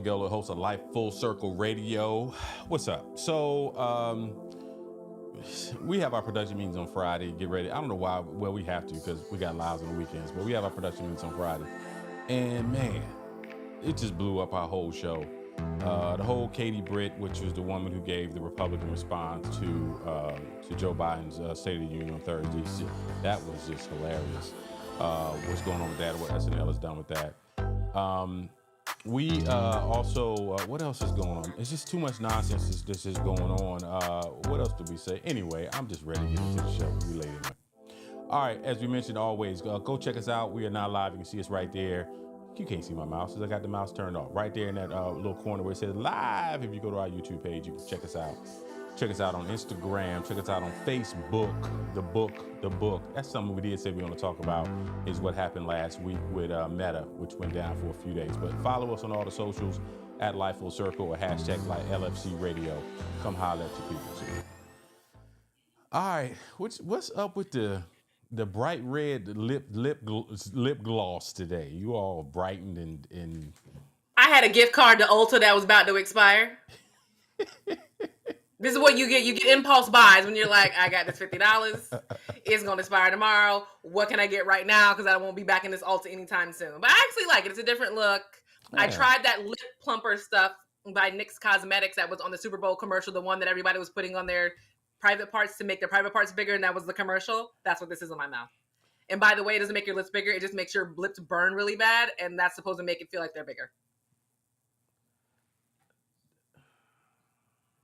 Geller, host of Life Full Circle Radio. What's up? So, we have our production meetings on Friday. Get ready. I don't know why. Well, we have to because we got lives on the weekends, but we have our production meetings on Friday. And man, it just blew up our whole show. The whole Katie Britt, which was the woman who gave the Republican response to Joe Biden's State of the Union on Thursday, that was just hilarious. What's going on with that? What SNL has done with that? We also, what else is going on? It's just too much nonsense that's just going on. What else did we say? Anyway, I'm just ready to get into the show. We later. All right, as we mentioned always, go check us out. We are now live. You can see us right there. You can't see my mouse because I got the mouse turned off. Right there in that little corner where it says live. If you go to our YouTube page, you can check us out. Check us out on Instagram. Check us out on Facebook. The book. That's something we did say we're going to talk about is what happened last week with Meta, which went down for a few days. But follow us on all the socials at Life Full Circle or hashtag LFC Radio. Come holler at your people. So. All right. What's up with the bright red lip gloss today? You all brightened and I had a gift card to Ulta that was about to expire. This is what you get. You get impulse buys when you're like, I got this $50. It's going to expire tomorrow. What can I get right now? Because I won't be back in this Ulta anytime soon. But I actually like it. It's a different look. Yeah. I tried that lip plumper stuff by NYX Cosmetics that was on the Super Bowl commercial, the one that everybody was putting on their private parts to make their private parts bigger, and that was the commercial. That's what this is on my mouth. And by the way, it doesn't make your lips bigger. It just makes your lips burn really bad, and that's supposed to make it feel like they're bigger.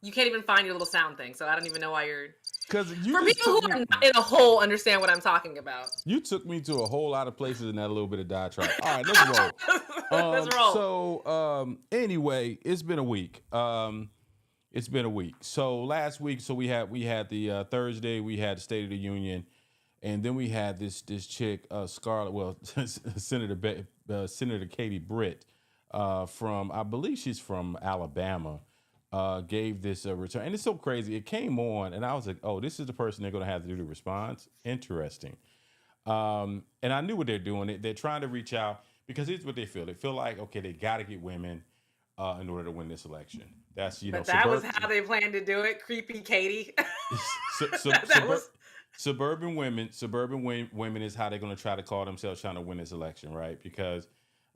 You can't even find your little sound thing, so I don't even know why you're... For people who are not in a hole understand what I'm talking about. You took me to a whole lot of places in that little bit of diatribe. All right, let's roll. Let's roll. So, anyway, it's been a week. So last week, we had the Thursday, we had the State of the Union, and then we had this chick, Senator Katie Britt, from, I believe she's from Alabama, gave this return. And it's so crazy. It came on, and I was like, oh, this is the person they're going to have to do the response. Interesting. And I knew what they're doing. They're trying to reach out, because here's what they feel. They feel like, okay, they got to get women in order to win this election. That's, that was how they planned to do it. Creepy Katie. Suburban women is how they're going to try to call themselves trying to win this election, right? Because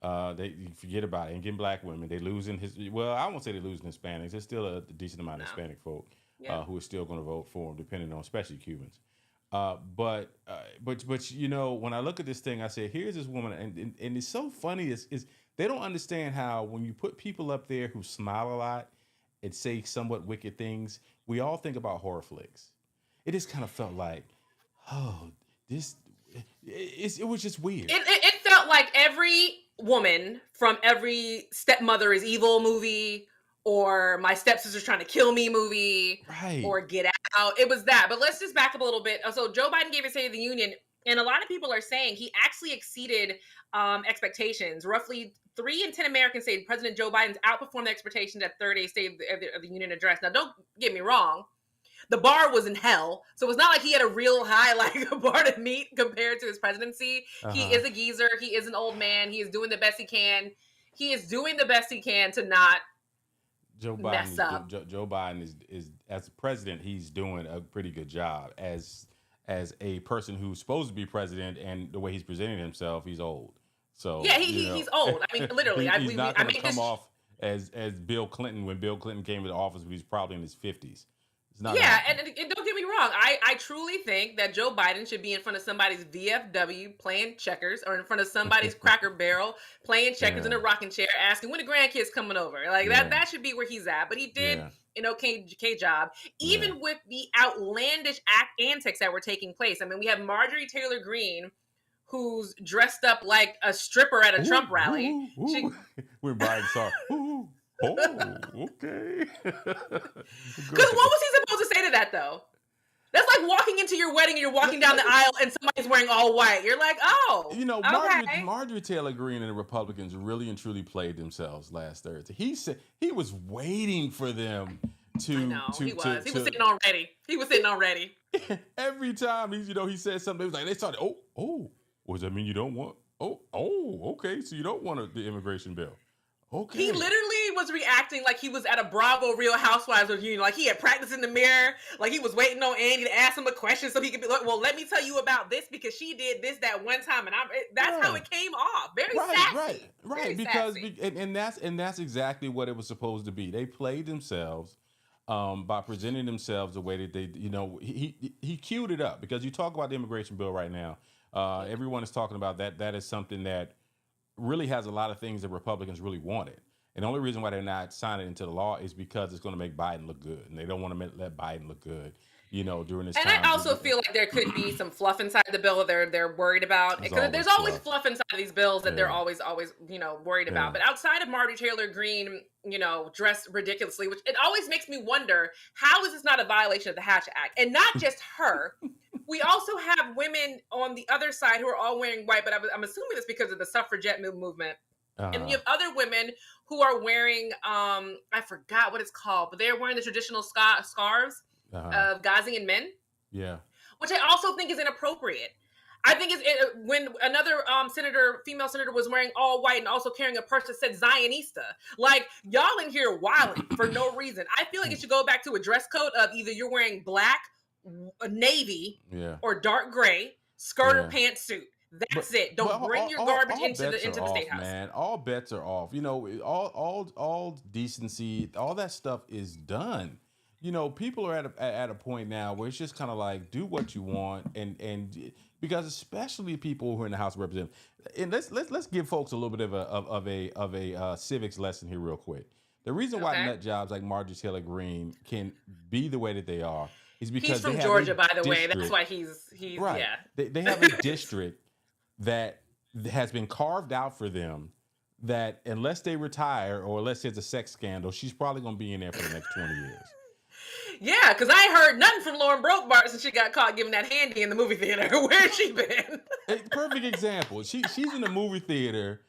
they forget about it. And getting black women, they losing I won't say they're losing Hispanics. There's still a decent amount of Hispanic folk who are still going to vote for them, depending on, especially Cubans. But when I look at this thing, I say, here's this woman, and it's so funny is they don't understand how when you put people up there who smile a lot and say somewhat wicked things, we all think about horror flicks. It just kind of felt like, it was just weird. It felt like every woman from every Stepmother is Evil movie, or My Stepsister's Trying to Kill Me movie, right, or Get Out. It was that. But let's just back up a little bit. So Joe Biden gave a State of the Union, and a lot of people are saying he actually exceeded expectations. Roughly 3 in 10 Americans say President Joe Biden's outperformed the expectations at third day State of the Union address. Now, don't get me wrong. The bar was in hell. So it's not like he had a real high, like a bar to meet compared to his presidency. Uh-huh. He is a geezer. He is an old man. He is doing the best he can. He is doing the best he can to not mess up. Joe Biden is as president, he's doing a pretty good job. As a person who's supposed to be president, and the way he's presenting himself, he's old. So yeah, he's old. I mean, literally. He's not going to come off as Bill Clinton when Bill Clinton came into office. He was probably in his 50s. Yeah, and don't get me wrong. I truly think that Joe Biden should be in front of somebody's VFW playing checkers, or in front of somebody's Cracker Barrel playing checkers in a rocking chair, asking when the grandkids coming over. Like that should be where he's at. But he did an okay job, even with the outlandish antics that were taking place. I mean, we have Marjorie Taylor Greene, who's dressed up like a stripper at a Trump rally. When Biden saw. Oh, okay. Because what was he supposed to say to that, though? That's like walking into your wedding and you're walking down the aisle and somebody's wearing all white. You're like, oh, okay. Marjorie Taylor Greene and the Republicans really and truly played themselves last Thursday. He said he was waiting for them to. I know, he was sitting on ready. He was sitting on ready. Every time he said something, it was like they started. Oh, does that mean you don't want? Oh, okay. So you don't want the immigration bill? Okay. He literally was reacting like he was at a Bravo Real Housewives reunion, like he had practiced in the mirror, like he was waiting on Andy to ask him a question so he could be like, well, let me tell you about this because she did this that one time, and that's how it came off. Very sassy. Very because sassy. and that's exactly what it was supposed to be. They played themselves by presenting themselves the way that they, he queued it up because you talk about the immigration bill right now. Everyone is talking about that. That is something that really has a lot of things that Republicans really wanted. And the only reason why they're not signing it into the law is because it's going to make Biden look good. And they don't want to let Biden look good, during this time. And I also feel like there could be some fluff inside the bill that they're worried about. Because there's always fluff inside of these bills that they're always, worried about. But outside of Marjorie Taylor Greene, dressed ridiculously, which it always makes me wonder, how is this not a violation of the Hatch Act? And not just her. We also have women on the other side who are all wearing white, but I'm assuming it's because of the suffragette movement. And you have other women who are wearing, I forgot what it's called, but they're wearing the traditional scarves of Ghazian men. Yeah. Which I also think is inappropriate. I think when another female senator was wearing all white and also carrying a purse that said Zionista. Like, y'all in here wilding for no reason. I feel like it should go back to a dress code of either you're wearing black, navy, or dark gray, skirt or pantsuit. That's it. Don't bring your garbage into the state house. Man, all bets are off. All decency, all that stuff is done. People are at a point now where it's just kind of like do what you want, and because especially people who are in the House of Representatives. And let's give folks a little bit of a civics lesson here, real quick. The reason why nut jobs like Marjorie Taylor Greene can be the way that they are is because he's from Georgia, by the way. That's why he's right. Yeah. They have a district that has been carved out for them. That unless they retire or unless there's a sex scandal, she's probably going to be in there for the next 20 years. Yeah, because I ain't heard nothing from Lauren Brokebart since she got caught giving that handy in the movie theater. Where's she been? Perfect example. She's in the movie theater,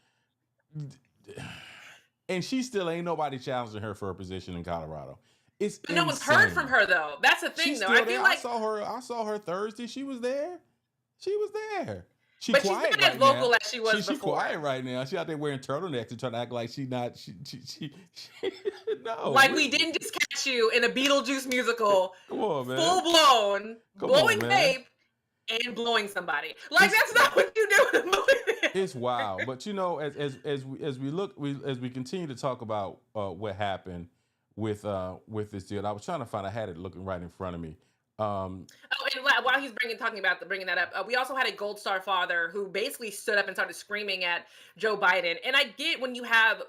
and she still ain't nobody challenging her for a position in Colorado. But no one's heard from her though. That's the thing, though. I feel like I saw her Thursday. She was there. But she's not as vocal as she was before. She's quiet right now. She out there wearing turtlenecks and trying to act like she no. Like we didn't just catch you in a Beetlejuice musical. Come on, man. Full blown, blowing vape and blowing somebody. Like that's not what you do in a movie. It's wild. But as we continue to talk about what happened with this deal, I was trying to find. I had it looking right in front of me. And while he's bringing that up, we also had a Gold Star father who basically stood up and started screaming at Joe Biden. And I get when you have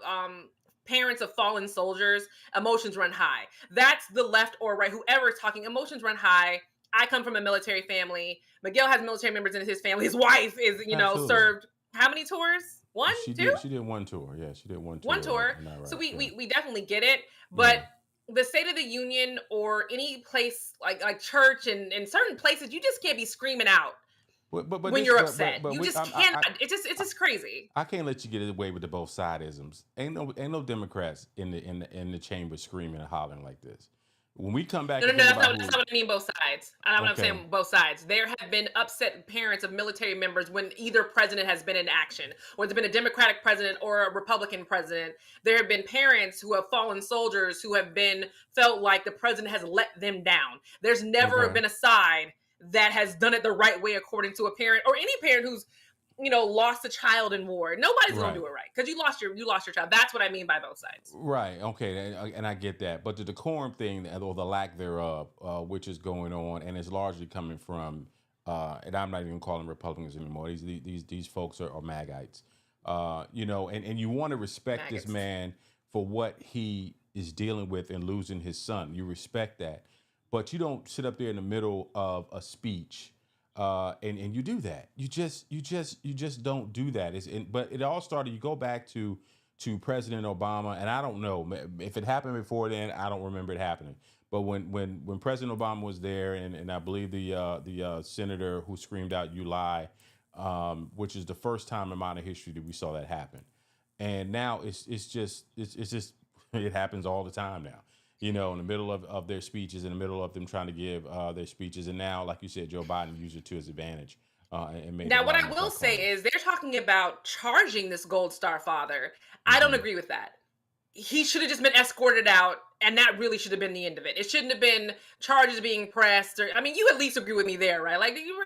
parents of fallen soldiers, emotions run high. That's the left or right, whoever is talking, emotions run high. I come from a military family. Miguel has military members in his family. His wife is, served how many tours? One, two? She did one tour. Yeah, she did one tour. One tour. Right. So we definitely get it, but. Yeah. The State of the Union or any place like church and certain places, you just can't be screaming out when you're upset. You just cannot. It's just crazy. I can't let you get away with the both sidisms. Ain't no Democrats in the chamber screaming and hollering like this. When we come back, no, that's not what I mean. Both sides. I'm saying both sides. There have been upset parents of military members when either president has been in action, or there's been a Democratic president or a Republican president. There have been parents who have fallen soldiers who have felt like the president has let them down. There's never been a side that has done it the right way according to a parent or any parent who's lost a child in war. Nobody's gonna do it right because you lost your child. That's what I mean by both sides. Right. Okay. And I get that, but the decorum thing or the lack thereof, which is going on, and it's largely coming from, and I'm not even calling Republicans anymore. These folks are Magites. And you want to respect this man for what he is dealing with and losing his son. You respect that, but you don't sit up there in the middle of a speech. And you do that. You just don't do that. But it all started. You go back to President Obama, and I don't know if it happened before then. I don't remember it happening. But when President Obama was there, and I believe the senator who screamed out "You lie," which is the first time in modern history that we saw that happen. And now it's just it happens all the time now. In the middle of their speeches, in the middle of them trying to give their speeches. And now, like you said, Joe Biden used it to his advantage. Now, what I will say is they're talking about charging this Gold Star father. I don't agree with that. he should have just been escorted out, and that really should have been the end of it. It shouldn't have been charges being pressed. Or, I mean, you at least agree with me there, right? Like, you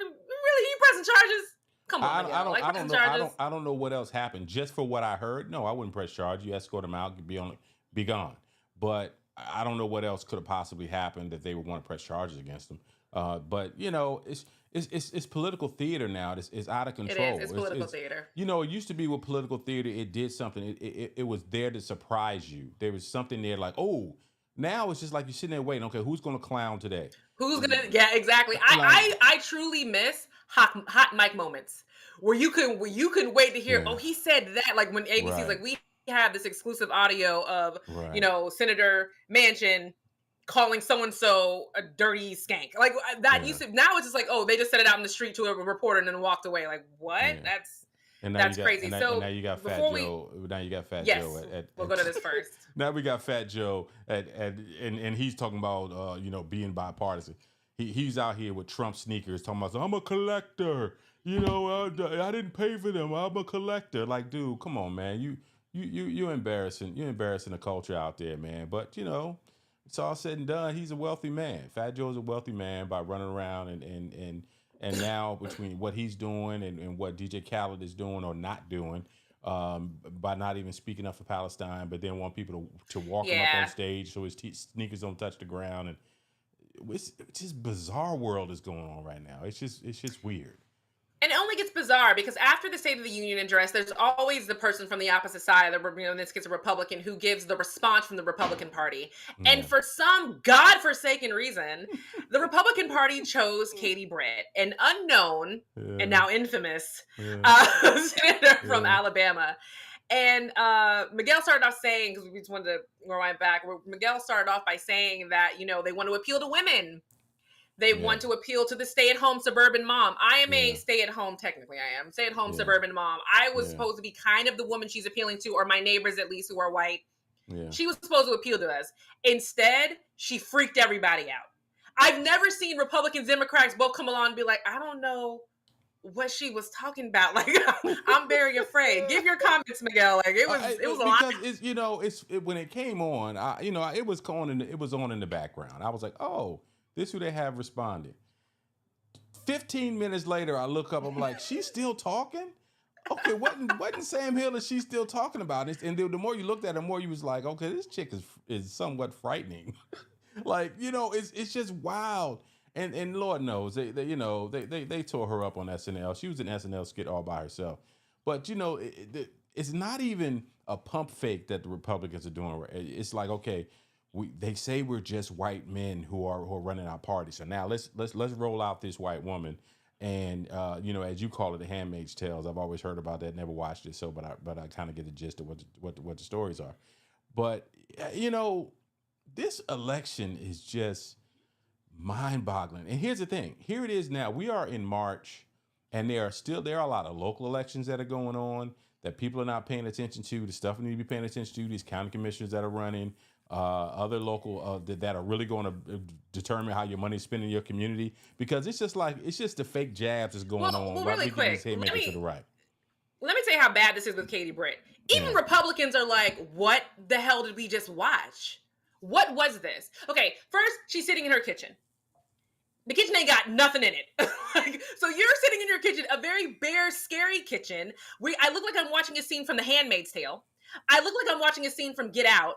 pressing charges? Come on, Miguel. Like, I don't pressing know. charges? I don't know what else happened. Just for what I heard, no, I wouldn't press charge. You escort them out, be gone. But I don't know what else could have possibly happened that they would want to press charges against them. But it's political theater now. It's out of It control. is. It's political theater. It used to be with political theater, it did something. It was there to surprise you. There was something there like, oh, now it's just like you're sitting there waiting. Okay, who's going to clown today? Who's gonna? Yeah, exactly. I truly miss hot mic moments where you can wait to hear. Yeah. Oh, he said that. Like when ABC's Right. like, we have this exclusive audio of Right. Senator Manchin calling so and so a dirty skank. Like that Yeah. used to. Now it's just like, oh, they just said it out in the street to a reporter and then walked away. Like what? Yeah. That's crazy. And now you got Fat Joe. Now you got Fat Joe. We'll go to this first. Now we got Fat Joe, and he's talking about being bipartisan. He's out here with Trump sneakers, talking about I'm a collector. I didn't pay for them. I'm a collector. Like, dude, come on, man. You're embarrassing. You're embarrassing the culture out there, man. But it's all said and done. He's a wealthy man. Fat Joe's a wealthy man by running around and now between what he's doing and what DJ Khaled is doing or not doing, by not even speaking up for Palestine, but then want people to walk him up on stage so his sneakers don't touch the ground, and it's just bizarre world is going on right now. It's just weird. And it only gets bizarre because after the State of the Union address, there's always the person from the opposite side, in this case, a Republican, who gives the response from the Republican Party. Yeah. And for some godforsaken reason, the Republican Party chose Katie Britt, an unknown and now infamous senator from Alabama. And Miguel started off saying, because we just wanted to rewind back, Miguel started off by saying that, they want to appeal to women. They want to appeal to the stay-at-home suburban mom. I am a stay-at-home, technically I am, stay-at-home suburban mom. I was supposed to be kind of the woman she's appealing to, or my neighbors at least who are white. Yeah. She was supposed to appeal to us. Instead, she freaked everybody out. I've never seen Republicans, Democrats both come along and be like, I don't know what she was talking about. Like, I'm very afraid. Give your comments, Miguel. Like it was a lot. Because when it came on, it was on in the background. I was like, oh. This is who they have responding. 15 minutes later, I look up. I'm like, she's still talking? Okay, wasn't Sam Hill that she's still talking about? And the more you looked at her, the more you was like, okay, this chick is somewhat frightening. Like, it's just wild. And Lord knows, they tore her up on SNL. She was an SNL skit all by herself. But, it's not even a pump fake that the Republicans are doing. It's like, okay, they say we're just white men who are running our party. So now let's roll out this white woman, and as you call it, the Handmaid's Tales. I've always heard about that, never watched it. So, but I kind of get the gist of what the stories are. But this election is just mind-boggling. And here's the thing: here it is now. We are in March, and there are a lot of local elections that are going on that people are not paying attention to. The stuff we need to be paying attention to. These county commissioners that are running. Other local that are really going to determine how your money is spent in your community, because it's just the fake jabs that's going on. Well, really quick, to the right. Let me tell you how bad this is with Katie Britt. Even Republicans are like, what the hell did we just watch? What was this? Okay, first, she's sitting in her kitchen. The kitchen ain't got nothing in it. So you're sitting in your kitchen, a very bare, scary kitchen. I look like I'm watching a scene from The Handmaid's Tale. I look like I'm watching a scene from Get Out.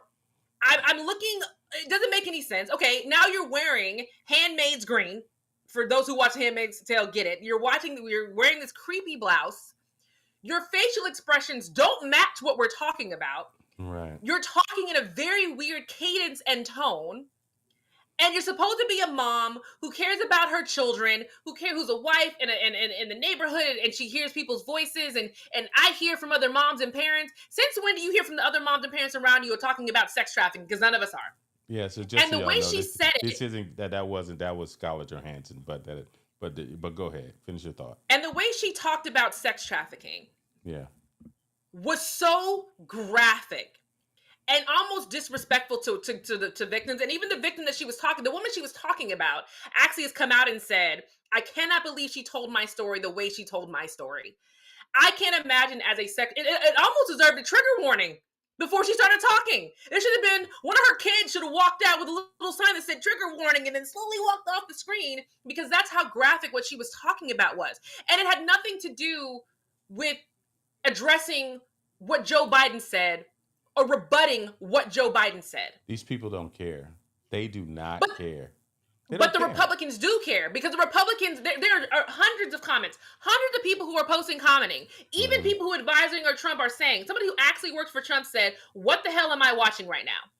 I'm looking, it doesn't make any sense. Okay, now you're wearing Handmaid's green. For those who watch Handmaid's Tale, get it. You're wearing this creepy blouse. Your facial expressions don't match what we're talking about. Right. You're talking in a very weird cadence and tone. And you're supposed to be a mom who cares about her children, who's a wife in the neighborhood, and she hears people's voices. And I hear from other moms and parents. Since when do you hear from the other moms and parents around you talking about sex trafficking? Because none of us are. Yeah. So just and the way she said it, this isn't that was Scarlett Johansson, but go ahead, finish your thought. And the way she talked about sex trafficking, was so graphic. And almost disrespectful to victims. And even the victim that the woman she was talking about actually has come out and said, I cannot believe she told my story the way she told my story. I can't imagine it almost deserved a trigger warning. before she started talking. There should have been, one of her kids should have walked out with a little sign that said trigger warning and then slowly walked off the screen, because that's how graphic what she was talking about was. And it had nothing to do with addressing what Joe Biden said or rebutting what Joe Biden said. These people don't care. They do not care. But the Republicans do care, because the Republicans, there are hundreds of comments, hundreds of people who are posting, commenting. Even people who are advising or Trump are saying, somebody who actually works for Trump said, what the hell am I watching right now?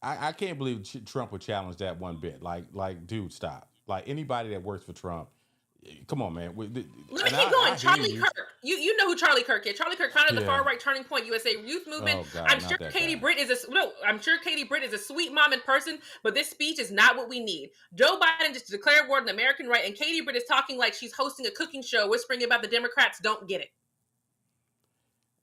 I can't believe Trump would challenge that one bit. Like, dude, stop. Like, anybody that works for Trump, come on, man. Let me keep going. Charlie Kirk. You know who Charlie Kirk is. Charlie Kirk founded the Far Right Turning Point USA Youth Movement. Oh, God, I'm sure Katie Britt is a sweet mom in person, but this speech is not what we need. Joe Biden just declared war on the American right, and Katie Britt is talking like she's hosting a cooking show, whispering about the Democrats don't get it.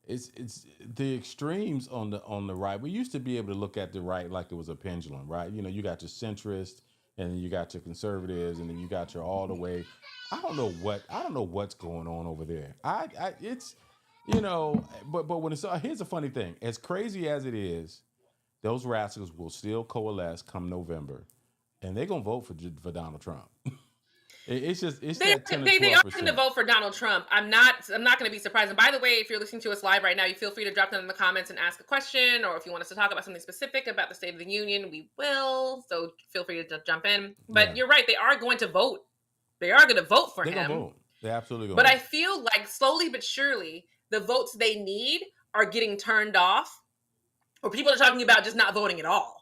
It's the extremes on the right. We used to be able to look at the right like it was a pendulum, right? You know, you got your centrists, and then you got your conservatives, and then you got your all the way. I don't know what's going on over there. It's, you know, but when it's, here's the funny thing. As crazy as it is, those rascals will still coalesce come November, and they're gonna vote for Donald Trump. It's that 10 to 12%. They are going to vote for Donald Trump. I'm not going to be surprised. And by the way, if you're listening to us live right now, you feel free to drop them in the comments and ask a question, or if you want us to talk about something specific about the State of the Union, we will. So feel free to jump in. But You're right. They are going to vote. They are going to vote for him. They're going to vote. They're absolutely going to. But I feel like slowly but surely, the votes they need are getting turned off, or people are talking about just not voting at all.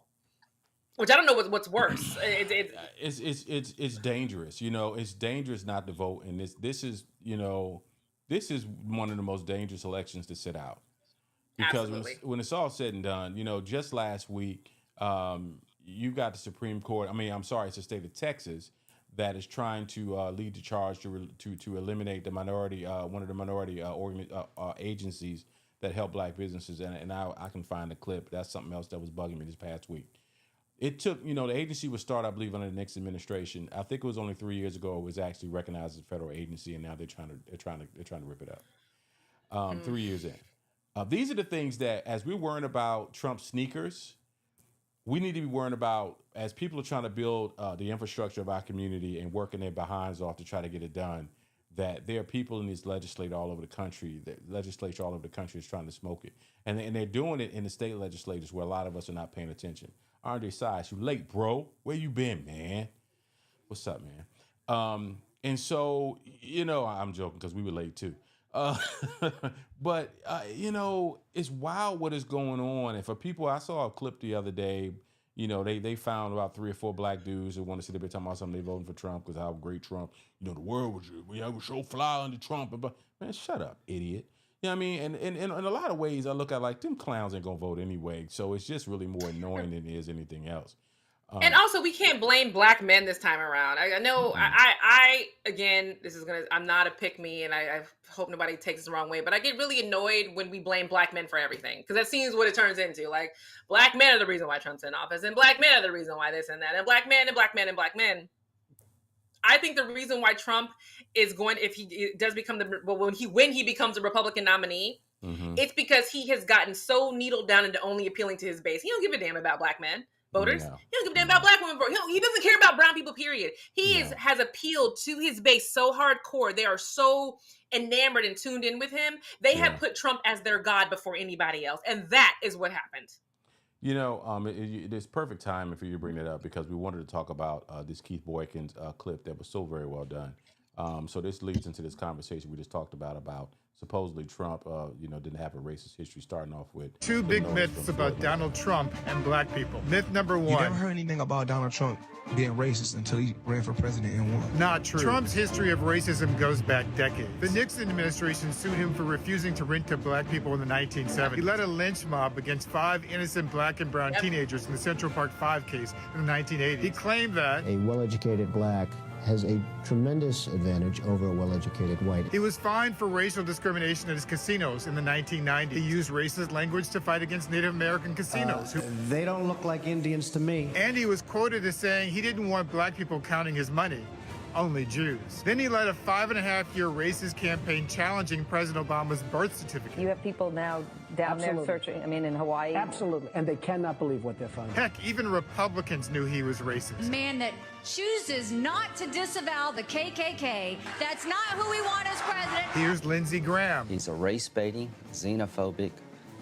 Which I don't know what's worse. It's dangerous. You know, it's dangerous not to vote, and this is one of the most dangerous elections to sit out. Because when it's all said and done, you know, just last week, you got the Supreme Court. It's the state of Texas that is trying to lead the charge to eliminate the minority, one of the minority agencies that help Black businesses. And I can find the clip. That's something else that was bugging me this past week. It took, you know, the agency was started, I believe, under the Nixon administration. I think it was only 3 years ago it was actually recognized as a federal agency, and now they're trying to rip it up. 3 years in. These are the things that, as we're worrying about Trump's sneakers, we need to be worrying about, as people are trying to build the infrastructure of our community and working their behinds off to try to get it done, that there are people in this legislature all over the country is trying to smoke it. And they're doing it in the state legislatures where a lot of us are not paying attention. Andre Size, you late, bro. Where you been, man? What's up, man? And so, you know, I'm joking because we were late too. But you know, it's wild what is going on. And for people, I saw a clip the other day, you know, they found about 3 or 4 Black dudes who want to see the bit talking about something they voting for Trump because how great Trump, you know, the world was so fly under Trump. But man, shut up, idiot. You know what I mean? And in a lot of ways, I look at like them clowns ain't gonna vote anyway. So it's just really more annoying than it is anything else. And also, we can't blame Black men this time around. I know. I again, I'm not a pick me, and I hope nobody takes this the wrong way. But I get really annoyed when we blame Black men for everything, because that seems what it turns into. Like, Black men are the reason why Trump's in office, and Black men are the reason why this and that, and Black men and Black men and Black men. I think the reason why Trump is going, if he does become when he becomes a Republican nominee, it's because he has gotten so needled down into only appealing to his base. He don't give a damn about Black men voters. No. He doesn't give a damn about Black women voters. He doesn't care about brown people, period. He has appealed to his base so hardcore. They are so enamored and tuned in with him. They have put Trump as their god before anybody else. And that is what happened. You know, it's perfect time for you to bring that up because we wanted to talk about this Keith Boykin's clip that was so very well done. So this leads into this conversation we just talked about supposedly Trump, didn't have a racist history, starting off with 2 big myths about Donald Trump and Black people. Myth number 1. You never heard anything about Donald Trump being racist until he ran for president and won. Not true. Trump's history of racism goes back decades. The Nixon administration sued him for refusing to rent to Black people in the 1970s. He led a lynch mob against 5 innocent Black and brown teenagers in the Central Park 5 case in the 1980s. He claimed that a well-educated Black has a tremendous advantage over a well-educated white. He was fined for racial discrimination at his casinos in the 1990s. He used racist language to fight against Native American casinos. They don't look like Indians to me. And he was quoted as saying he didn't want Black people counting his money. only Jews. Then he led a 5.5-year racist campaign challenging President Obama's birth certificate. You have people now down there searching, in Hawaii. Absolutely. And they cannot believe what they're finding. Heck, even Republicans knew he was racist. A man that chooses not to disavow the KKK. That's not who we want as president. Here's Lindsey Graham. He's a race-baiting, xenophobic,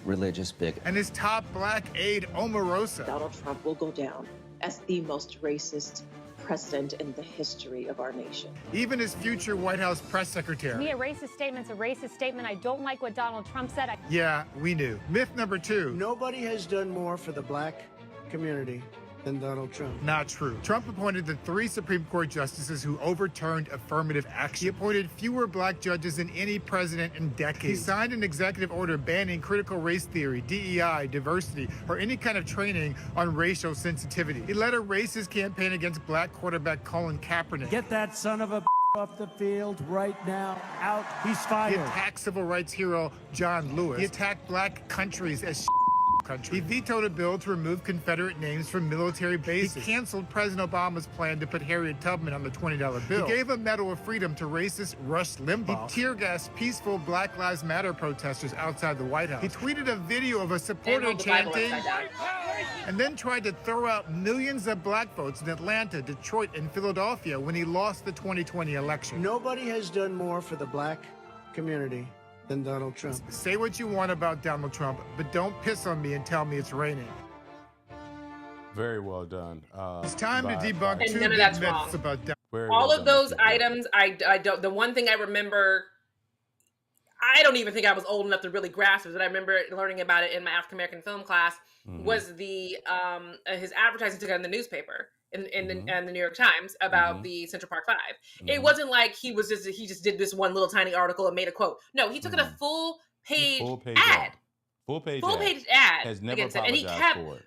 religious bigot. And his top black aide, Omarosa. Donald Trump will go down as the most racist president in the history of our nation. Even his future White House press To secretary. me, a racist statement's a racist statement. I don't like what Donald Trump said. Yeah, we knew. Myth number 2. Nobody has done more for the black community than Donald Trump. Not true. Trump appointed the 3 Supreme Court justices who overturned affirmative action. He appointed fewer black judges than any president in decades. He signed an executive order banning critical race theory, DEI, diversity, or any kind of training on racial sensitivity. He led a racist campaign against black quarterback Colin Kaepernick. Get that son of a off the field right now. Out. He's He fired. attacked civil rights hero John Lewis. He attacked black countries as country. He vetoed a bill to remove Confederate names from military bases. He canceled President Obama's plan to put Harriet Tubman on the $20 bill. He gave a Medal of Freedom to racist Rush Limbaugh. He tear-gassed peaceful Black Lives Matter protesters outside the White House. He tweeted a video of a supporter chanting and then tried to throw out millions of black votes in Atlanta, Detroit, and Philadelphia when he lost the 2020 election. Nobody has done more for the black community than Donald Trump. Say what you want about Donald Trump, but don't piss on me and tell me it's raining. Very well done. It's time to debunk And 2 none of big that's myths wrong. about Donald Very All well of done, those Nikki. items, I don't. The one thing I remember, I don't even think I was old enough to really grasp it, but I remember learning about it in my African American film class. Was the his advertising took out in the newspaper in the New York Times about the Central Park Five. It wasn't like he just did this one little tiny article and made a quote. No, he took it a full page ad. Full page ad has never against it. And he apologized for it.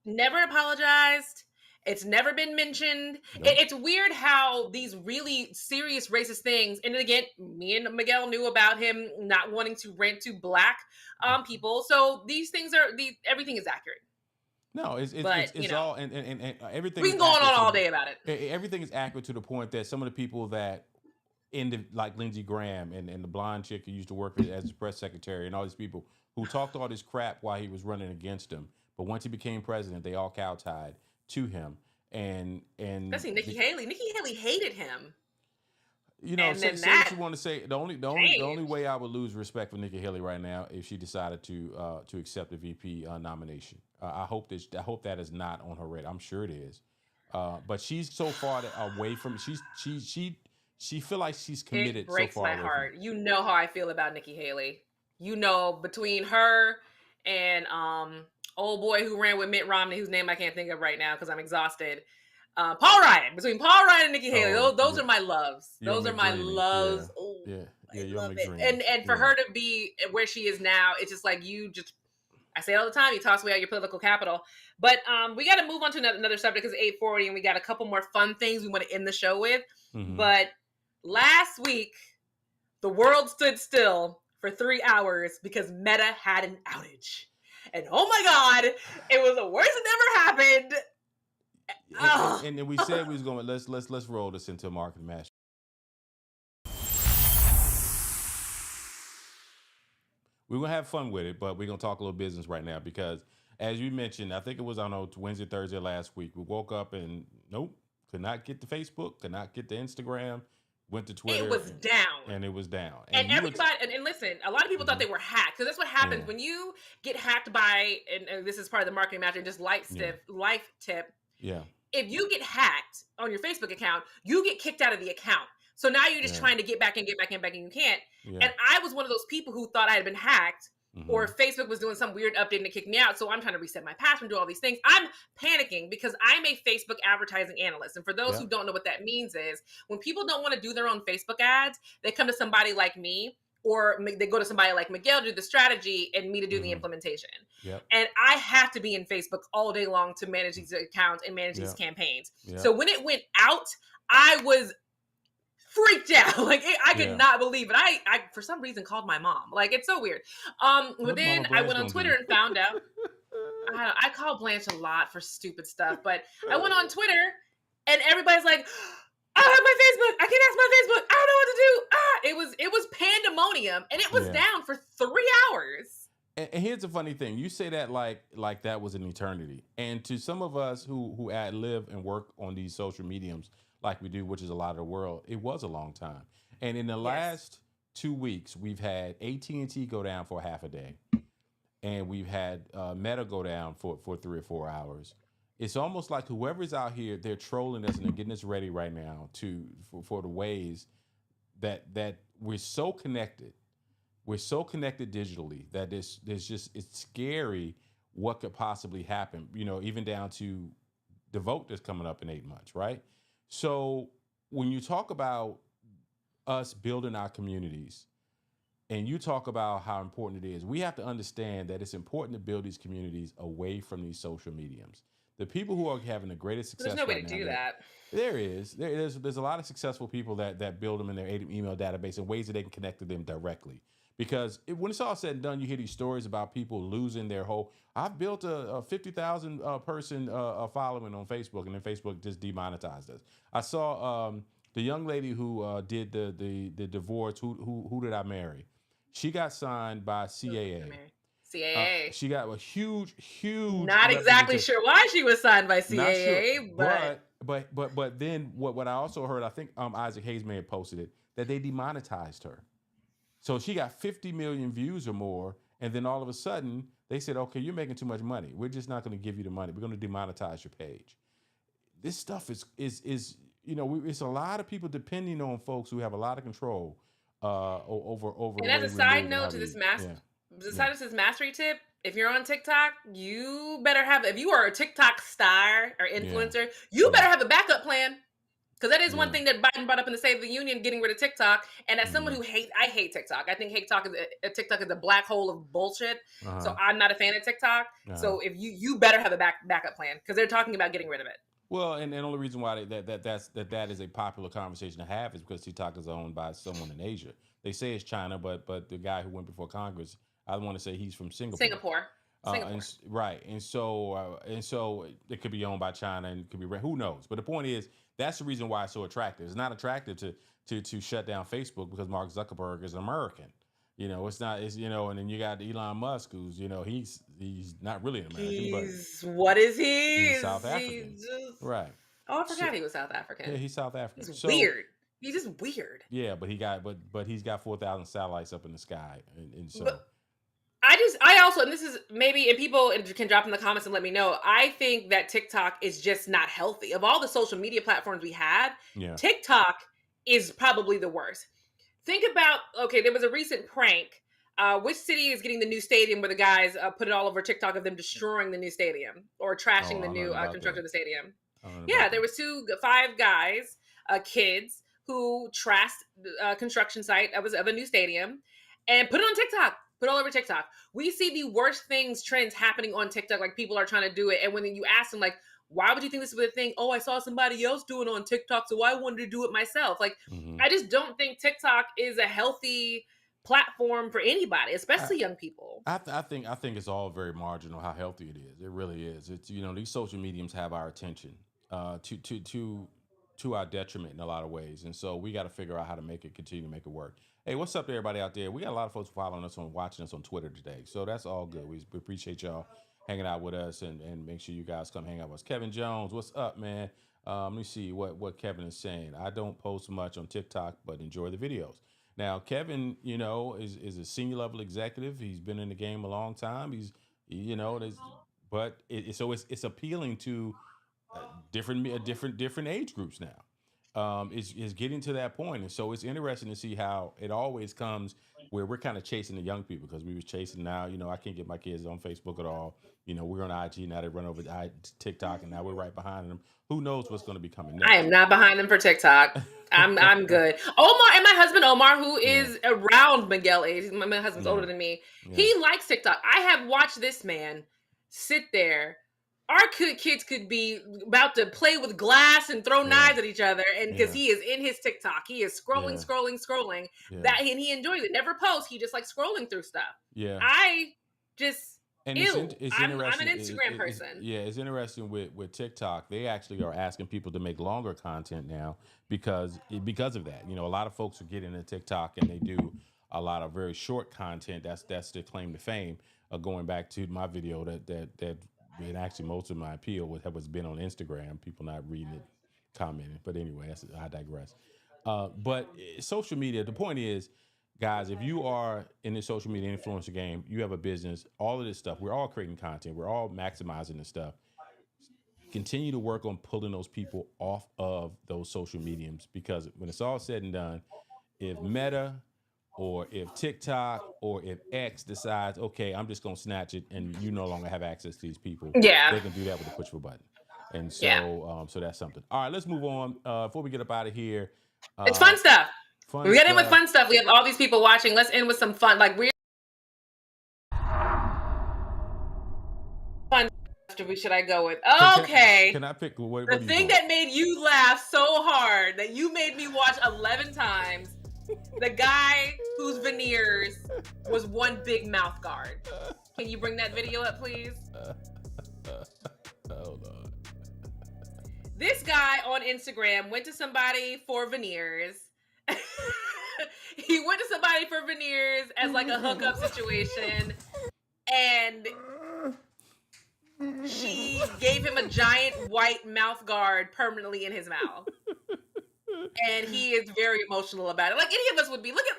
Never apologized. It's never been mentioned. Nope. It's weird how these really serious racist things, and then again, me and Miguel knew about him not wanting to rent to black people. So these things everything is accurate. No, it's you know, all and everything. We can go on all day about it. Everything is accurate to the point that some of the people that like Lindsey Graham and the blonde chick who used to work as his press secretary and all these people who talked all this crap while he was running against him, but once he became president, they all kowtowed to him. And Especially Nikki Haley. Nikki Haley hated him. You know, And say then what that you want to say. The only way I would lose respect for Nikki Haley right now if she decided to accept the VP nomination. I hope that is not on her radar. I'm sure it is. But she's so far away from. She feel like she's committed. It breaks so far my away heart. You know how I feel about Nikki Haley. You know, between her and old boy who ran with Mitt Romney, whose name I can't think of right now because I'm exhausted. Paul Ryan. Between Paul Ryan and Nikki Haley, those are my loves. Those are my loves. Yeah, I you're love McGreen. it. And for her to be where she is now, it's just like I say all the time, you toss away all your political capital. But we got to move on to another subject because it's 8:40 and we got a couple more fun things we want to end the show with. Mm-hmm. But last week, the world stood still for 3 hours because Meta had an outage. And oh my God, it was the worst that ever happened. And then we said we was going. Let's roll this into a market match. We're gonna have fun with it, but we're gonna talk a little business right now because, as you mentioned, I think it was Wednesday, Thursday last week. We woke up and could not get to Facebook, could not get to Instagram, went to Twitter. It was down. And it was down. And everybody, and listen, a lot of people thought they were hacked because that's what happens when you get hacked by, and this is part of the marketing matter, just life tip. Yeah. If you get hacked on your Facebook account, you get kicked out of the account. So now you're just trying to get back in, and you can't. Yeah. And I was one of those people who thought I had been hacked or Facebook was doing some weird update and it kicked me out. So I'm trying to reset my password and do all these things. I'm panicking because I'm a Facebook advertising analyst. And for those who don't know what that means is when people don't want to do their own Facebook ads, they come to somebody like me or they go to somebody like Miguel to do the strategy and me to do the implementation. Yep. And I have to be in Facebook all day long to manage these accounts and manage these campaigns. Yep. So when it went out, I was freaked out. Like I could not believe it. I for some reason called my mom. Like it's so weird. But then I went on Twitter and found out. I call Blanche a lot for stupid stuff, but I went on Twitter and everybody's like, I don't have my Facebook. I can't ask my Facebook. I don't know what to do. It was pandemonium, and it was down for 3 hours. And here's the funny thing: you say that like that was an eternity, and to some of us who live and work on these social mediums like we do, which is a lot of the world, it was a long time. And in the last 2 weeks, we've had AT&T go down for half a day, and we've had Meta go down for 3 or 4 hours. It's almost like whoever's out here, they're trolling us and they're getting us ready right now for the ways that we're so connected. We're so connected digitally that it's scary what could possibly happen. You know, even down to the vote that's coming up in 8 months, right? So when you talk about us building our communities, and you talk about how important it is, we have to understand that it's important to build these communities away from these social mediums. The people who are having the greatest success. There's no way right to now, do that. There's a lot of successful people that build them in their email database in ways that they can connect to them directly. Because when it's all said and done, you hear these stories about people losing their whole. I've built a 50,000 person following on Facebook, and then Facebook just demonetized us. I saw the young lady who did the divorce. Who did I marry? She got signed by CAA. CAA. She got a huge. Not exactly sure why she was signed by CAA, sure. But then what I also heard, I think Isaac Hayes may have posted it, that they demonetized her. So she got 50 million views or more, and then all of a sudden they said, "Okay, you're making too much money. We're just not going to give you the money. We're going to demonetize your page." This stuff is it's a lot of people depending on folks who have a lot of control over. And as a side note to this this mastery tip, if you're on TikTok, you better have. If you are a TikTok star or influencer, you better have a backup plan. Because that is one thing that Biden brought up in the State of the Union, getting rid of TikTok. And as someone who I hate TikTok. I think TikTok is a black hole of bullshit. So I'm not a fan of TikTok. So if you better have a backup plan, because they're talking about getting rid of it. Well, and the only reason why that is a popular conversation to have is because TikTok is owned by someone in Asia. They say it's China, but the guy who went before Congress, I want to say he's from Singapore. And so it could be owned by China and it could be who knows. But the point is, that's the reason why it's so attractive. It's not attractive to shut down Facebook because Mark Zuckerberg is an American. It's not. And then you got Elon Musk, who's he's not really an American. What is he? He's South African, right? Oh, I forgot he was South African. Yeah, he's South African. He's weird. He's just weird. Yeah, but he's got 4,000 satellites up in the sky, and so. But I also, and this is maybe, and people can drop in the comments and let me know, I think that TikTok is just not healthy. Of all the social media platforms we have, TikTok is probably the worst. Think about, there was a recent prank. Which city is getting the new stadium where the guys put it all over TikTok of them destroying the new stadium or trashing the new construction of the stadium? Yeah, there was 5 guys, kids, who trashed the construction site of a new stadium and put it on TikTok. Put all over TikTok. We see the worst trends happening on TikTok. Like, people are trying to do it. And when you ask them, like, why would you think this was a thing? Oh, I saw somebody else doing it on TikTok, so I wanted to do it myself. Like, I just don't think TikTok is a healthy platform for anybody, especially young people. I think it's all very marginal how healthy it is. It really is. It's these social mediums have our attention to our detriment in a lot of ways, and so we got to figure out how to continue to make it work. Hey, what's up to everybody out there? We got a lot of folks following us watching us on Twitter today, so that's all good. We appreciate y'all hanging out with us, and make sure you guys come hang out with us. Kevin Jones, what's up, man? Let me see what Kevin is saying. I don't post much on TikTok, but enjoy the videos. Now, Kevin, is a senior level executive. He's been in the game a long time. It's appealing to different age groups now. Is getting to that point, and so it's interesting to see how it always comes where we're kind of chasing the young people, because we was chasing now. I can't get my kids on Facebook at all. We're on IG now. They run over TikTok, and now we're right behind them. Who knows what's going to be coming next? I am not behind them for TikTok. I'm good. Omar and my husband Omar, who is around Miguel age, my husband's older than me. Yeah. He likes TikTok. I have watched this man sit there. Our kids could be about to play with glass and throw knives at each other, and because he is in his TikTok, he is scrolling. That, and he enjoys it. Never posts. He just like scrolling through stuff. Yeah. I just And Ew, it's I'm interesting. an Instagram person. It's interesting with TikTok. They actually are asking people to make longer content now because of that. You know, a lot of folks are getting into TikTok and they do a lot of very short content. That's their claim to fame. Going back to my video and actually most of my appeal was been on Instagram. People not reading it, commenting. But anyway, I digress. But social media. The point is, guys, if you are in the social media influencer game, you have a business, all of this stuff, we're all creating content. We're all maximizing this stuff. Continue to work on pulling those people off of those social mediums, because when it's all said and done, if Meta or if TikTok or if X decides, okay, I'm just going to snatch it and you no longer have access to these people, they can do that with a push of a button. And so, so that's something. All right, let's move on. Before we get up out of here. It's fun stuff. We get in with fun stuff. We have all these people watching. Let's end with some fun. Like we're fun. Should I go with? Okay. Can I pick what the thing that made you laugh so hard that you made me watch 11 times? The guy whose veneers was one big mouth guard. Can you bring that video up, please? Hold on. This guy on Instagram went to somebody for veneers. He went to somebody for veneers as like a hookup situation, and she gave him a giant white mouth guard permanently in his mouth. And he is very emotional about it. Like any of us would be. Look at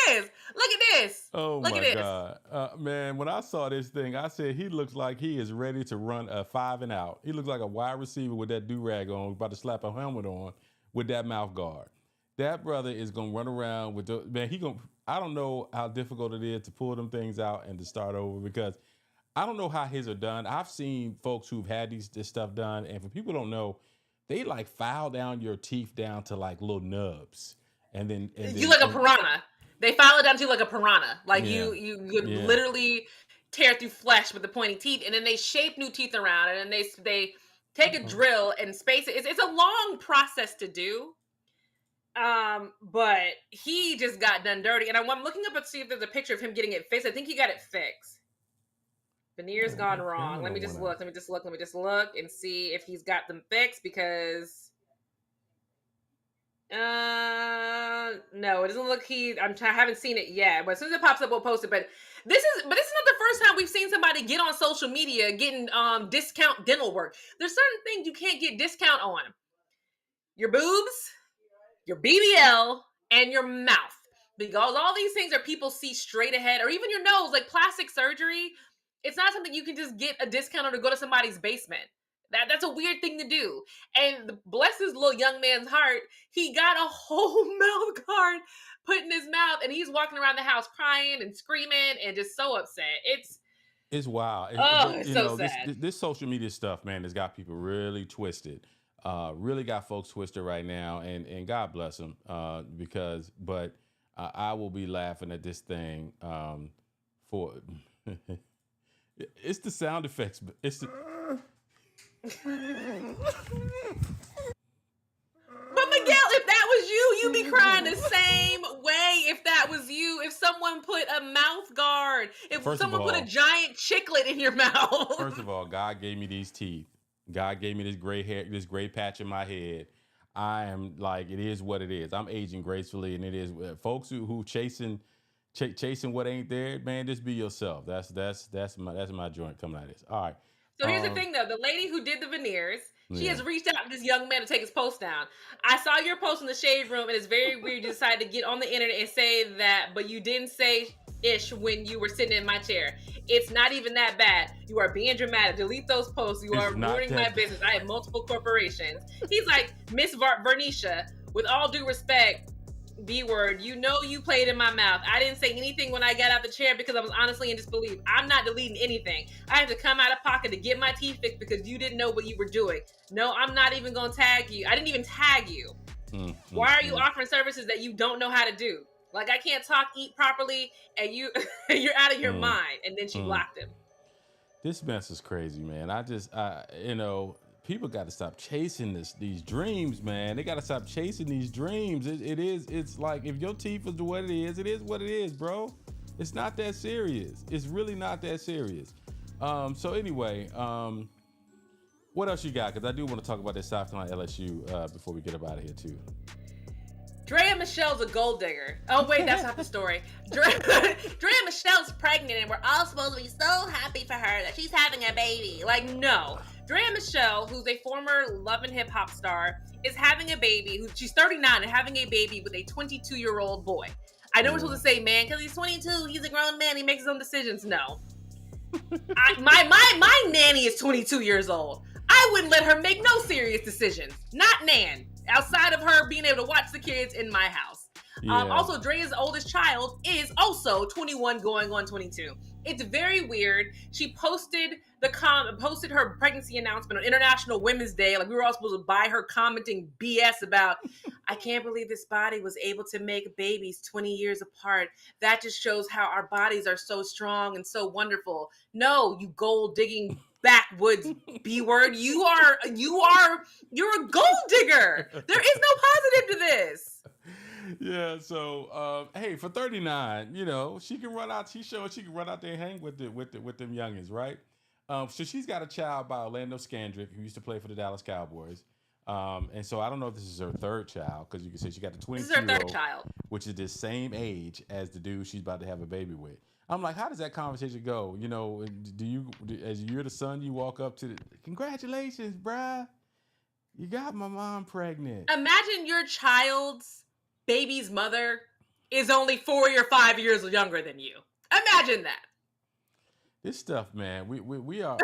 this. Look at this. Oh look my at this. God. Man, when I saw this thing, I said he looks like he is ready to run a 5 and out. He looks like a wide receiver with that do-rag on, about to slap a helmet on with that mouth guard. That brother is gonna run around with I don't know how difficult it is to pull them things out and to start over, because I don't know how his are done. I've seen folks who've had this stuff done, and for people who don't know, they like file down your teeth down to like little nubs, and then you like a piranha. They file it down to you like a piranha. Like you literally tear through flesh with the pointy teeth, and then they shape new teeth around it, and they take a drill and space it. It's a long process to do. But he just got done dirty, and I'm looking up and see if there's a picture of him getting it fixed. I think he got it fixed. Veneers gone wrong. Let me just look and see if he's got them fixed, because no, it doesn't look I haven't seen it yet, but as soon as it pops up, we'll post it. But this is not the first time we've seen somebody get on social media getting discount dental work. There's certain things you can't get discount on. Your boobs, your BBL, and your mouth. Because all these things are people see straight ahead, or even your nose, like plastic surgery. It's not something you can just get a discount on to go to somebody's basement. That's a weird thing to do. And bless his little young man's heart, he got a whole mouth guard put in his mouth, and he's walking around the house crying and screaming and just so upset. It's wild. It's so sad. This social media stuff, man, has got people really twisted. Really got folks twisted right now, and God bless them, but I will be laughing at this thing for it's the sound effects. It's the But Miguel, if that was you, you'd be crying the same way. If that was you, if someone put a mouth guard, if someone put a giant chiclet in your mouth. First of all, God gave me these teeth. God gave me this gray hair, this gray patch in my head. I am like, it is what it is. I'm aging gracefully, and it is folks who chasing what ain't there, man. Just be yourself. That's my joint coming out of this. All right. So here's the thing, though. The lady who did the veneers, she has reached out to this young man to take his post down. I saw your post in the shade room, and it's very weird you decided to get on the internet and say that, but you didn't say ish when you were sitting in my chair. It's not even that bad. You are being dramatic. Delete those posts. You are ruining my business. I have multiple corporations. He's like, Miss Vernisha, with all due respect, B-word, you know you played in my mouth. I didn't say anything when I got out the chair because I was honestly in disbelief. I'm not deleting anything. I had to come out of pocket to get my teeth fixed because you didn't know what you were doing. No, I'm not even going to tag you. I didn't even tag you. Why are you offering services that you don't know how to do? Like, I can't talk, eat properly, and you're out of your mind. And then she blocked him. This mess is crazy, man. People got to stop chasing these dreams, man. They got to stop chasing these dreams. It's like, if your teeth is what it is what it is, bro. It's not that serious. It's really not that serious. So anyway, what else you got? Because I do want to talk about this South Carolina LSU before we get up out of here too. Drea Michelle's a gold digger. Oh wait, that's not the story. Drea Michelle's pregnant, and we're all supposed to be so happy for her that she's having a baby. Like, no. Drea Michelle, who's a former Love and Hip Hop star, is having a baby. She's 39 and having a baby with a 22-year-old boy. I know we're supposed to say man because he's 22. He's a grown man. He makes his own decisions. No. My nanny is 22 years old. I wouldn't let her make no serious decisions. Not Nan. Outside of her being able to watch the kids in my house. Yeah. Also, Drea's oldest child is also 21 going on 22. It's very weird. She posted her pregnancy announcement on International Women's Day. Like, we were all supposed to buy her commenting BS about, I can't believe this body was able to make babies 20 years apart. That just shows how our bodies are so strong and so wonderful. No, you gold digging backwoods B word. You're a gold digger. There is no positive to this. Yeah, so hey, for 39, she can run out. She's showing she can run out there and hang with them youngins, right? So she's got a child by Orlando Scandrick, who used to play for the Dallas Cowboys. And so I don't know if this is her third child, because you can say she got the 22-year-old. This is her third child, which is the same age as the dude she's about to have a baby with. I'm like, how does that conversation go? As you're the son, you walk up to congratulations, bruh, you got my mom pregnant. Imagine your child's baby's mother is only 4 or 5 years younger than you. Imagine that. This stuff, man, we are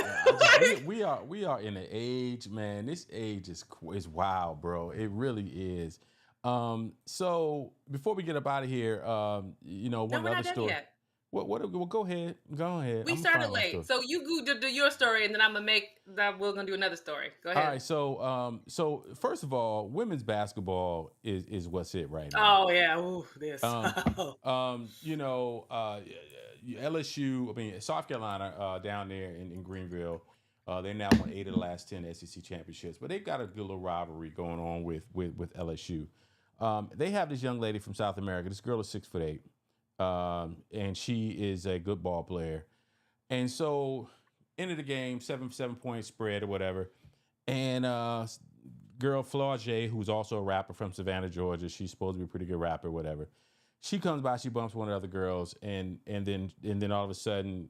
we are in an age, man. This age is wild, bro. It really is. So before we get up out of here, one other story. Yet. Well, go ahead. We started late, so you do your story, and then I'm gonna we're gonna do another story. Go ahead. All right. So first of all, women's basketball is what's it right now. Oh yeah. Ooh, this. LSU. I mean, South Carolina down there in Greenville. They now won 8 of the last 10 SEC championships, but they've got a good little rivalry going on with LSU. They have this young lady from South America. This girl is 6'8". And she is a good ball player. And so, end of the game, 7-point spread or whatever. And girl Flaugier, who's also a rapper from Savannah, Georgia, she's supposed to be a pretty good rapper, whatever. She comes by, she bumps one of the other girls, and then all of a sudden,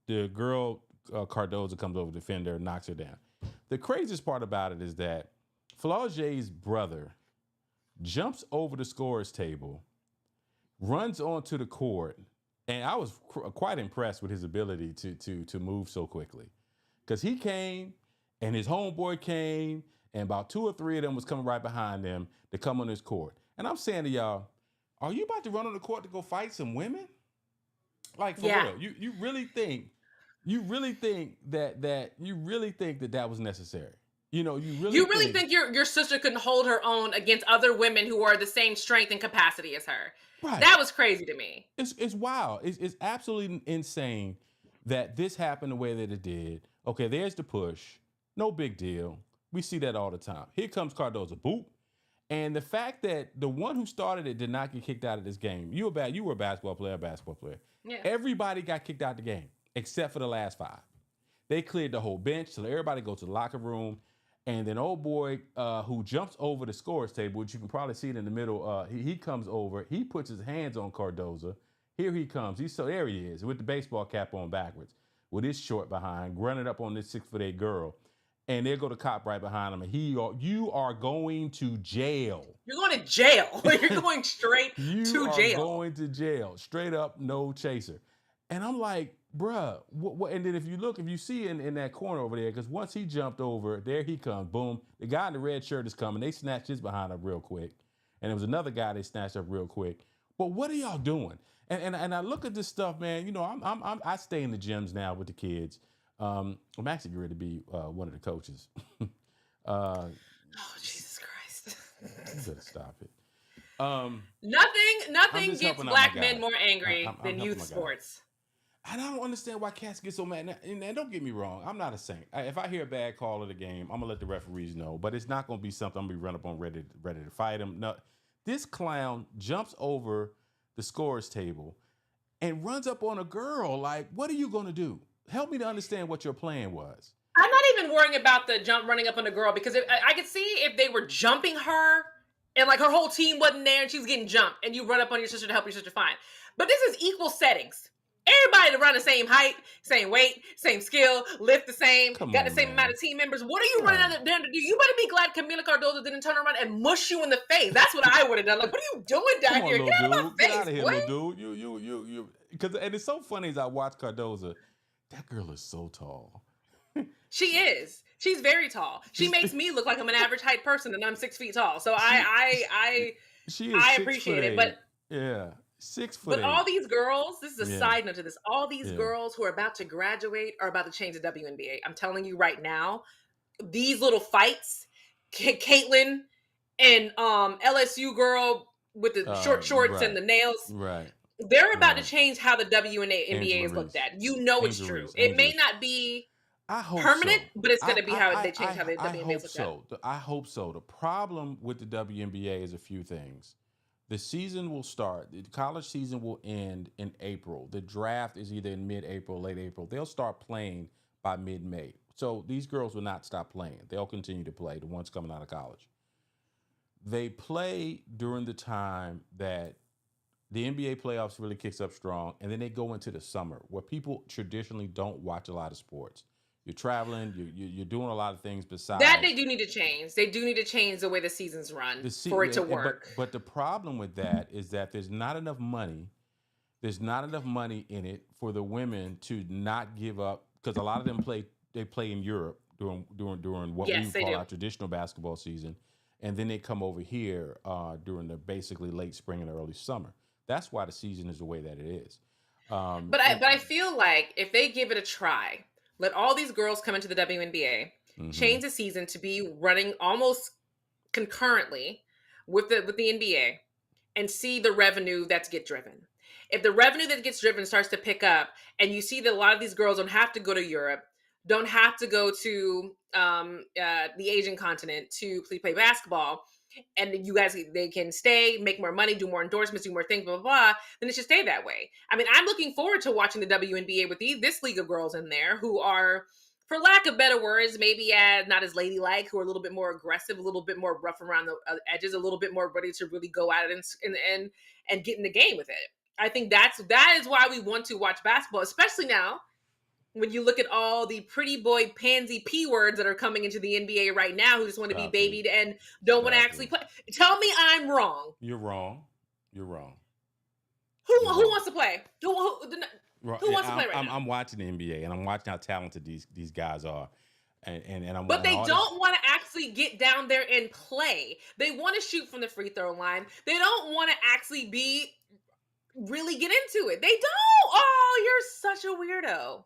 the girl Cardoza comes over to defend her and knocks her down. The craziest part about it is that Flaugier's brother jumps over the scorer's table, runs onto the court, and I was quite impressed with his ability to move so quickly, because he came and his homeboy came, and about 2 or 3 of them was coming right behind them to come on his court. And I'm saying to y'all, are you about to run on the court to go fight some women? Like, for real? You really think that was necessary? You really think your sister couldn't hold her own against other women who are the same strength and capacity as her? Right. That was crazy to me. It's wild. It's absolutely insane that this happened the way that it did. Okay, there's the push. No big deal. We see that all the time. Here comes Cardoza. Boop. And the fact that the one who started it did not get kicked out of this game. You were a basketball player. Yeah. Everybody got kicked out of the game except for the last 5. They cleared the whole bench, so everybody goes to the locker room. And then old boy who jumps over the scorer's table, which you can probably see it in the middle, he comes over. He puts his hands on Cardoza. Here he comes. There he is with the baseball cap on backwards, with his short behind, running up on this 6'8" girl. And there go the cop right behind him. And you are going to jail. You're going to jail. You're going straight to jail. You are going to jail. Straight up, no chaser. And I'm like, bruh, what? And then if you see in that corner over there, because once he jumped over, there he comes, boom. The guy in the red shirt is coming. They snatched his behind up real quick. And there was another guy they snatched up real quick. But what are y'all doing? And I look at this stuff, man. I stay in the gyms now with the kids. I'm actually ready to be one of the coaches. Oh, Jesus Christ. You better stop it. Nothing gets black men more angry than youth sports. I don't understand why cats get so mad. And don't get me wrong, I'm not a saint. If I hear a bad call of the game, I'm gonna let the referees know. But it's not gonna be something I'm gonna be run up on ready to fight him. No, this clown jumps over the scorer's table and runs up on a girl. Like, what are you gonna do? Help me to understand what your plan was. I'm not even worrying about the jump running up on the girl because I could see if they were jumping her and like her whole team wasn't there and she was getting jumped and you run up on your sister to help your sister fine. But this is equal settings. Everybody to run the same height, same weight, same skill, lift the same, got the same amount of team members. What are you running out there to do? You better be glad Camila Cardozo didn't turn around and mush you in the face. That's what I would have done. Like, what are you doing down here? Get out of my face, Get out of here, boy. little dude. You. Because and it's so funny as I watch Cardozo. That girl is so tall. She is. She's very tall. She makes me look like I'm an average height person, and I'm 6 feet tall. So I appreciate it. But yeah, 6 foot. But all these girls, this is a side note to this. All these girls who are about to graduate are about to change the WNBA. I'm telling you right now, these little fights, Caitlin and LSU girl with the short shorts and the nails, right? They're about to change how the WNBA is looked at. You know it's true. It may not be permanent, but it's going to be how they change how the WNBA is looked at. I hope so. The problem with the WNBA is a few things. The season will start. The college season will end in April. The draft is either in mid-April, late April. They'll start playing by mid-May. So these girls will not stop playing. They'll continue to play, the ones coming out of college. They play during the time that the NBA playoffs really kicks up strong, and then they go into the summer where people traditionally don't watch a lot of sports. You're traveling, you're doing a lot of things besides. That they do need to change. They do need to change the way the seasons run for it to work. But the problem with that is that there's not enough money. There's not enough money in it for the women to not give up, because a lot of them play in Europe during what we call our traditional basketball season, and then they come over here during the basically late spring and early summer. That's why the season is the way that it is. But I feel like if they give it a try, let all these girls come into the WNBA, change the season to be running almost concurrently with the NBA, and see the revenue that's get driven. If the revenue that gets driven starts to pick up, and you see that a lot of these girls don't have to go to Europe, don't have to go to the Asian continent to play basketball, and they can stay, make more money, do more endorsements, do more things, blah, blah, blah, then it should stay that way. I mean, I'm looking forward to watching the WNBA with this league of girls in there who are, for lack of better words, maybe not as ladylike, who are a little bit more aggressive, a little bit more rough around the edges, a little bit more ready to really go at it and get in the game with it. I think that is why we want to watch basketball, especially now when you look at all the pretty boy pansy P words that are coming into the NBA right now, who just want to be babied and don't want to actually play. Tell me I'm wrong. You're wrong. You're wrong. Who wants to play? Who wants to play right now? I'm watching the NBA and I'm watching how talented these guys are. And I'm. But they don't want to actually get down there and play. They want to shoot from the free throw line. They don't want to actually really get into it. They don't. Oh, you're such a weirdo.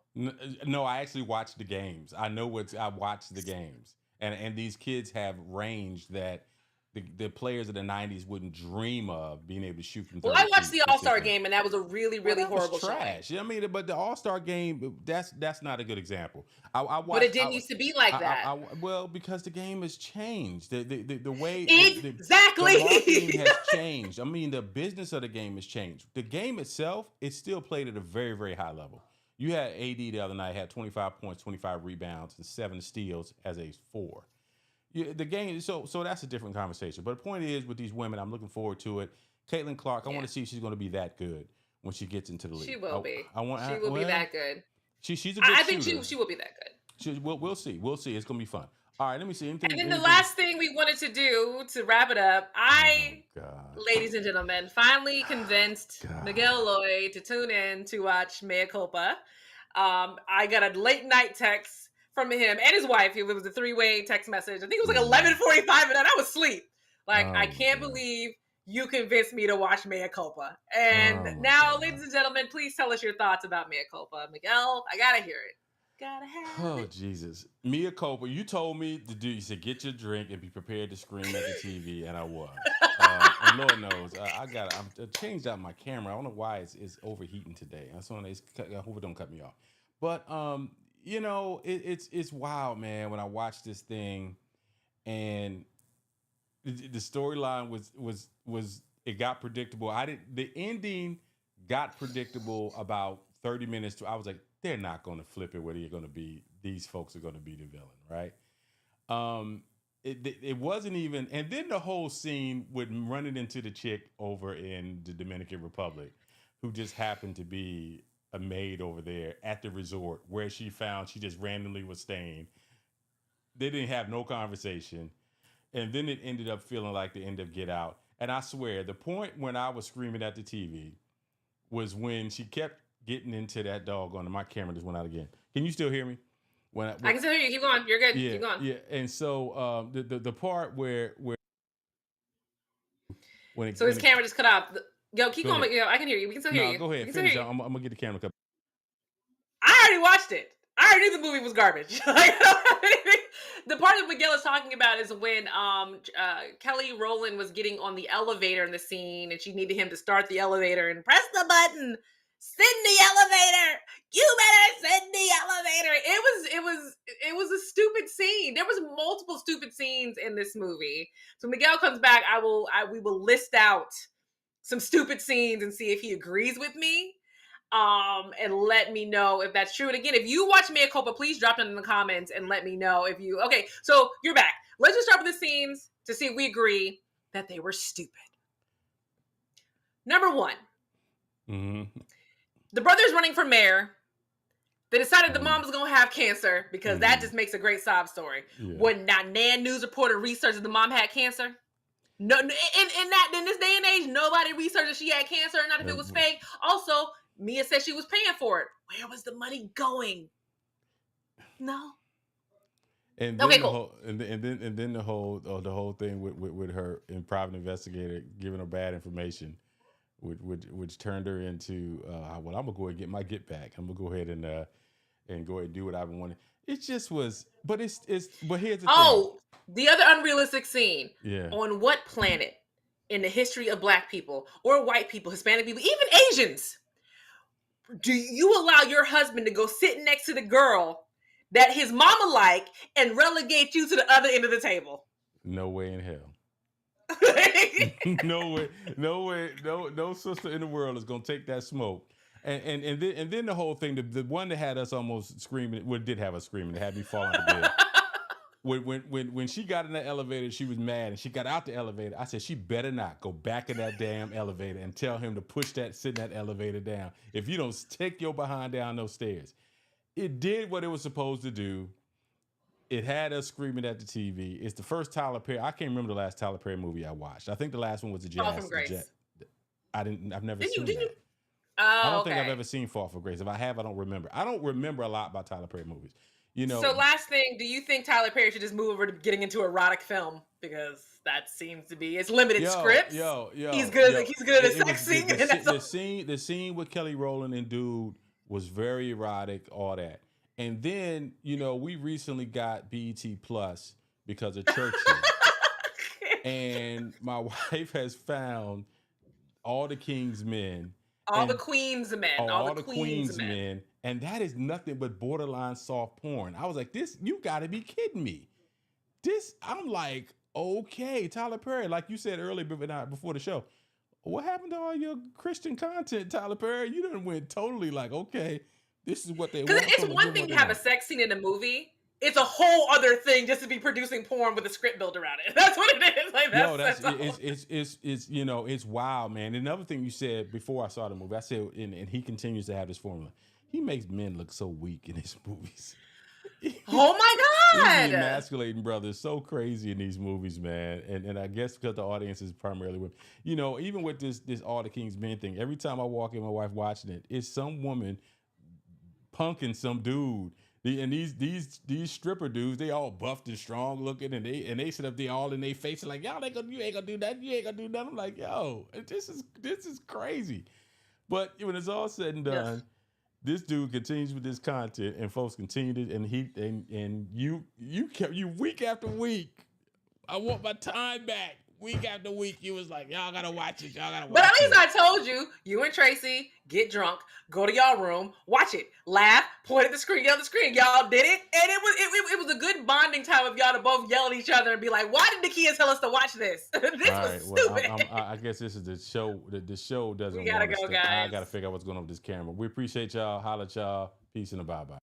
No, I actually watch the games. I watch the games. And these kids have range that the players of the 90s wouldn't dream of being able to shoot from 30 Well, I watched feet the All-Star game, and that was a really, really horrible trash. showing. I mean, but the All-Star game, that's not a good example. But it didn't used to be like that. Well, because the game has changed. The way exactly the marketing has changed. I mean, the business of the game has changed. The game itself, it's still played at a very, very high level. You had AD the other night, had 25 points, 25 rebounds, and 7 steals as a 4. The game, so that's a different conversation. But the point is, with these women, I'm looking forward to it. Caitlin Clark, I want to see if she's going to be that good when she gets into the league. She will be. She will be that good. She's a good shooter. I think she will be that good. We'll see. We'll see. It's going to be fun. All right, let me see. And then the last thing we wanted to do to wrap it up, ladies and gentlemen, finally convinced Miguel Lloyd to tune in to watch Mea Culpa. I got a late night text from him and his wife. It was a 3-way text message. I think it was like 11:45 and I was asleep. I can't believe you convinced me to watch Mea Culpa. And now, ladies and gentlemen, please tell us your thoughts about Mea Culpa. Miguel, I gotta hear it. Gotta have it. Oh, Jesus. Mea Culpa, you told me to do, you said, get your drink and be prepared to scream at the TV, and I was. And Lord knows, I changed out my camera. I don't know why it's overheating today. I hope it don't cut me off. But, it's wild, man, when I watch this thing, and the storyline was it got predictable. The ending got predictable about 30 minutes to, I was like, they're not going to flip it where they're going to be, these folks are going to be the villain, right? It wasn't even, and then the whole scene with running into the chick over in the Dominican Republic, who just happened to be a maid over there at the resort where she just randomly was staying. They didn't have no conversation. And then it ended up feeling like the end of Get Out. And I swear, the point when I was screaming at the TV was when she kept getting into that doggone, my camera just went out again. Can you still hear me? I can still hear you. Keep going. You're good. Yeah, Keep going. yeah. And so the part where his camera just cut off. Yo, keep going. Yo, I can hear you. We can still hear you. Go ahead. Finish. I'm gonna get the camera cut. I already watched it. I already knew the movie was garbage. The part that Miguel is talking about is when Kelly Rowland was getting on the elevator in the scene, and she needed him to start the elevator and press the button. Send the elevator. You better send the elevator. It was a stupid scene. There was multiple stupid scenes in this movie. So Miguel comes back. We will list out some stupid scenes and see if he agrees with me. And let me know if that's true. And again, if you watch Mea Culpa, please drop it in the comments and let me know if you. Okay, so you're back. Let's just start with the scenes to see if we agree that they were stupid. Number one. Mm-hmm. The brother's running for mayor. They decided the mom was going to have cancer because that just makes a great sob story. Yeah. When not Nan News reporter researched that the mom had cancer. No, in this day and age, nobody researched that she had cancer, not if it was fake. Also, Mia said she was paying for it. Where was the money going? No. And then the whole thing with her and private investigator giving her bad information. Which turned her into, I'm gonna go ahead and get my get back. I'm gonna go ahead and go ahead and do what I've been wanting. It just was, but here's the thing. The other unrealistic scene. Yeah. On what planet in the history of Black people or white people, Hispanic people, even Asians, do you allow your husband to go sit next to the girl that his mama like and relegate you to the other end of the table? No way in hell. No way, no sister in the world is gonna take that smoke. And then the whole thing, the one that had us almost screaming, did have us screaming, that had me fall out of bed. When she got in the elevator, she was mad, and she got out the elevator. I said, she better not go back in that damn elevator and tell him to sit in that elevator down. If you don't take your behind down those stairs. It did what it was supposed to do. It had us screaming at the TV. It's the first Tyler Perry. I can't remember the last Tyler Perry movie I watched. I think the last one was the Jazz. Fall from Grace. I've never seen that. Oh, I don't think I've ever seen Fall from Grace. If I have, I don't remember. I don't remember a lot about Tyler Perry movies. So last thing, do you think Tyler Perry should just move over to getting into erotic film? Because that seems to be, it's limited scripts. He's good at sex scenes. The scene with Kelly Rowland and dude was very erotic, all that. And then, we recently got BET Plus because of Churchill. And my wife has found All the King's Men. All the Queen's Men. And that is nothing but borderline soft porn. I was like, you got to be kidding me. I'm like, okay, Tyler Perry, like you said earlier before the show, what happened to all your Christian content, Tyler Perry? You done went totally like, okay. This is what they want. Because it's one thing to have a sex scene in a movie. It's a whole other thing just to be producing porn with a script built around it. That's what it is. Like it's wild, man. Another thing you said before I saw the movie, I said, and he continues to have this formula. He makes men look so weak in his movies. Oh my God! He's emasculating brothers so crazy in these movies, man. And I guess because the audience is primarily women. Even with this All the King's Men thing, every time I walk in, my wife watching it, it's some woman punking some dude, and these stripper dudes, they all buffed and strong looking, and they sit up there all in their face like, you ain't gonna do that. I'm like, yo, this is crazy. But when it's all said and done, this dude continues with this content, and folks continue to, and you week after week, I want my time back. Week after week, you was like, y'all gotta watch it. But at least I told you and Tracy, get drunk, go to y'all room, watch it, laugh, point at the screen, yell at the screen. Y'all did it. And it was a good bonding time of y'all to both yell at each other and be like, why did Nikki tell us to watch this? Was stupid. Well, I guess this is the show. The show doesn't we gotta go, guys. I gotta figure out what's going on with this camera. We appreciate y'all. Holla at y'all. Peace and a bye-bye.